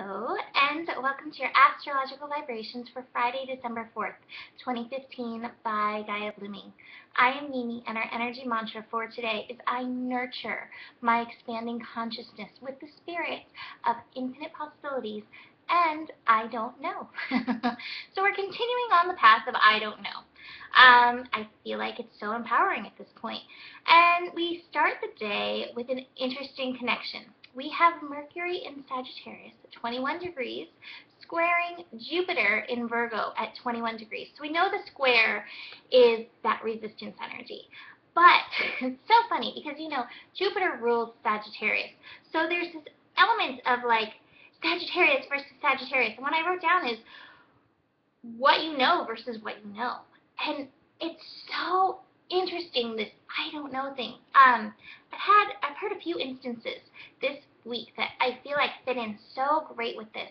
Hello, and welcome to your astrological vibrations for Friday, December 4th, 2015 by Gaia Blooming. I am Mimi, and our energy mantra for today is I nurture my expanding consciousness with the spirit of infinite possibilities, and I don't know. So we're continuing on the path of I don't know. I feel like it's so empowering at this point. And we start the day with an interesting connection. We have Mercury in Sagittarius at 21 degrees, squaring Jupiter in Virgo at 21 degrees. So we know the square is that resistance energy. But it's so funny because, Jupiter rules Sagittarius. So there's this element of like Sagittarius versus Sagittarius. And what I wrote down is what you know versus what you know. And it's so interesting, this I don't know thing. I've heard a few instances this week that I feel like fit in so great with this.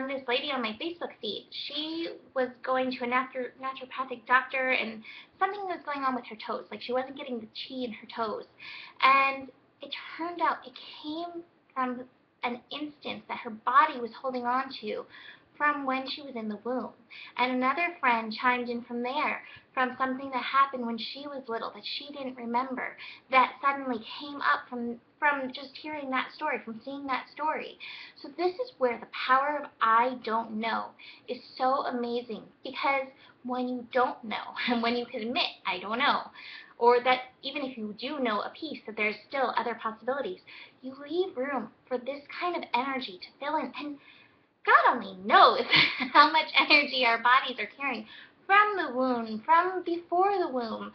This lady on my Facebook feed, she was going to a naturopathic doctor, and something was going on with her toes. Like, she wasn't getting the chi in her toes. And it turned out it came from an instance that her body was holding on to from when she was in the womb. And another friend chimed in from there, from something that happened when she was little that she didn't remember, that suddenly came up from just hearing that story, from seeing that story. So this is where the power of I don't know is so amazing, because when you don't know, and when you can admit I don't know, or that even if you do know a piece, that there's still other possibilities, you leave room for this kind of energy to fill in. And God only knows how much energy our bodies are carrying from the womb, from before the womb,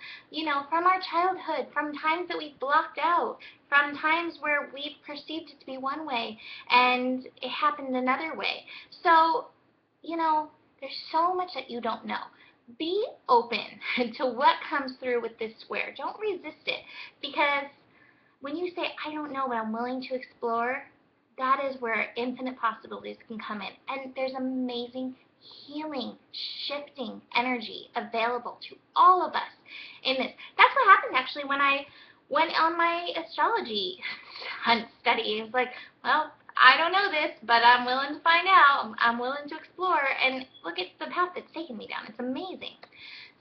from our childhood, from times that we've blocked out, from times where we've perceived it to be one way and it happened another way. So, there's so much that you don't know. Be open to what comes through with this square. Don't resist it, because when you say, I don't know, but I'm willing to explore, that is where infinite possibilities can come in. And there's amazing healing, shifting energy available to all of us in this. That's what happened actually when I went on my astrology hunt study. It was like, well, I don't know this, but I'm willing to find out. I'm willing to explore. And look at the path it's taken me down. It's amazing.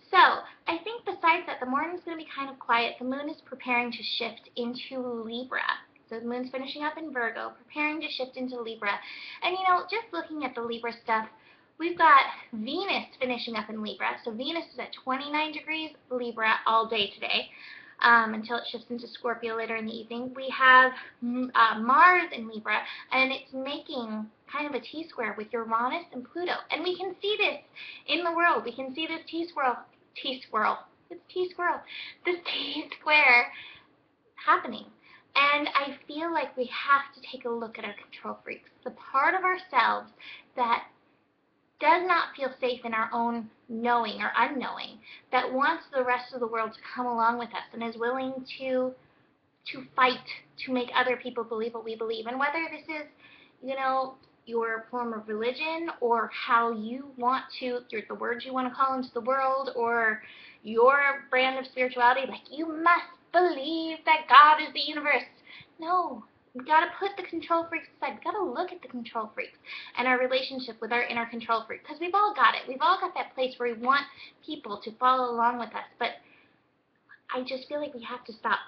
So I think besides that, the morning's going to be kind of quiet. The moon is preparing to shift into Libra. So the moon's finishing up in Virgo, preparing to shift into Libra. And, just looking at the Libra stuff, we've got Venus finishing up in Libra. So Venus is at 29 degrees Libra all day today, until it shifts into Scorpio later in the evening. We have Mars in Libra, and it's making kind of a T-square with Uranus and Pluto. And we can see this in the world. We can see this this T-square happening. And I feel like we have to take a look at our control freaks, the part of ourselves that does not feel safe in our own knowing or unknowing, that wants the rest of the world to come along with us and is willing to fight to make other people believe what we believe. And whether this is, your form of religion, or how you want to, the words you want to call into the world, or your brand of spirituality, like you must believe that God is the universe. No, we got to put the control freaks aside. We got to look at the control freaks and our relationship with our inner control freak, because we've all got it. We've all got that place where we want people to follow along with us. But I just feel like we have to stop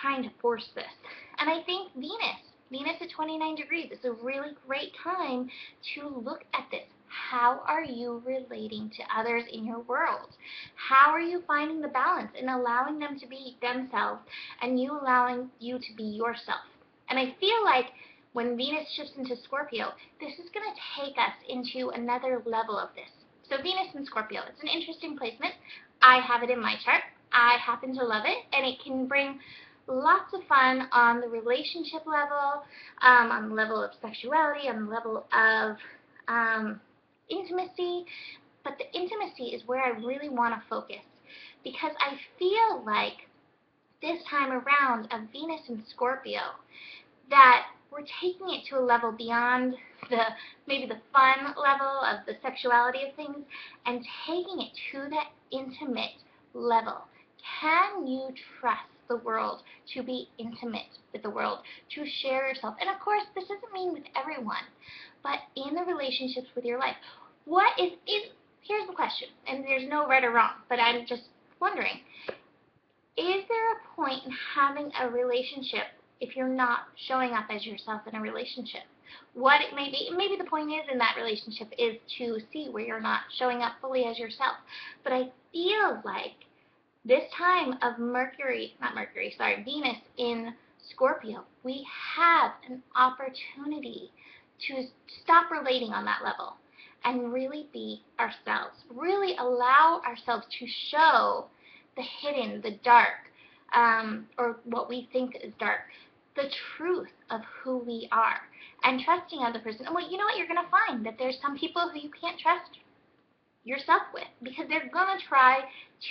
trying to force this. And I think Venus at 29 degrees is a really great time to look at this. How are you relating to others in your world? How are you finding the balance and allowing them to be themselves, and you allowing you to be yourself? And I feel like when Venus shifts into Scorpio, this is going to take us into another level of this. So Venus in Scorpio, it's an interesting placement. I have it in my chart. I happen to love it, and it can bring lots of fun on the relationship level, on the level of sexuality, on the level of intimacy. But the intimacy is where I really want to focus, because I feel like this time around of Venus in Scorpio, that we're taking it to a level beyond maybe the fun level of the sexuality of things, and taking it to that intimate level. Can you trust the world, to be intimate with the world, to share yourself. And of course, this doesn't mean with everyone, but in the relationships with your life. Here's the question, and there's no right or wrong, but I'm just wondering, is there a point in having a relationship if you're not showing up as yourself in a relationship? What it may be, maybe the point is in that relationship is to see where you're not showing up fully as yourself. But I feel like this time of Venus in Scorpio, we have an opportunity to stop relating on that level and really be ourselves, really allow ourselves to show the hidden, the dark, or what we think is dark, the truth of who we are, and trusting other person. And you know what, you're going to find that there's some people who you can't trust yourself with because they're going to try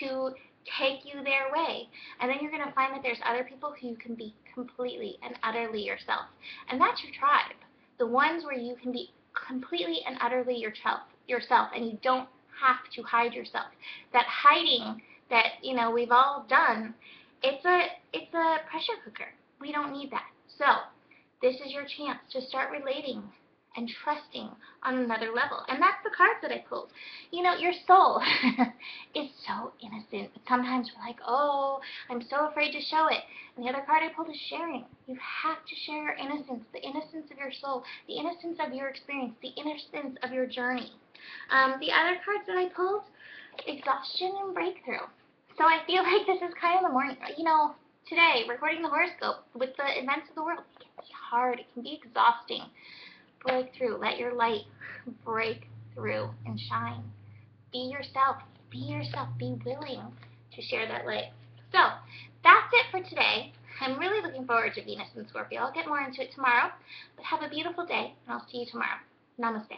to take you their way. And then you're going to find that there's other people who you can be completely and utterly yourself. And that's your tribe. The ones where you can be completely and utterly yourself, and you don't have to hide yourself. That hiding that, we've all done, it's a pressure cooker. We don't need that. So this is your chance to start relating and trusting on another level. And that's the cards that I pulled. Your soul is so innocent. But sometimes we're like, oh, I'm so afraid to show it. And the other card I pulled is sharing. You have to share your innocence, the innocence of your soul, the innocence of your experience, the innocence of your journey. The other cards that I pulled, exhaustion and breakthrough. So I feel like this is kind of the morning, today, recording the horoscope with the events of the world. It can be hard. It can be exhausting. Breakthrough. Let your light break through and shine. Be yourself. Be yourself. Be willing to share that light. So that's it for today. I'm really looking forward to Venus in Scorpio. I'll get more into it tomorrow. But have a beautiful day, and I'll see you tomorrow. Namaste.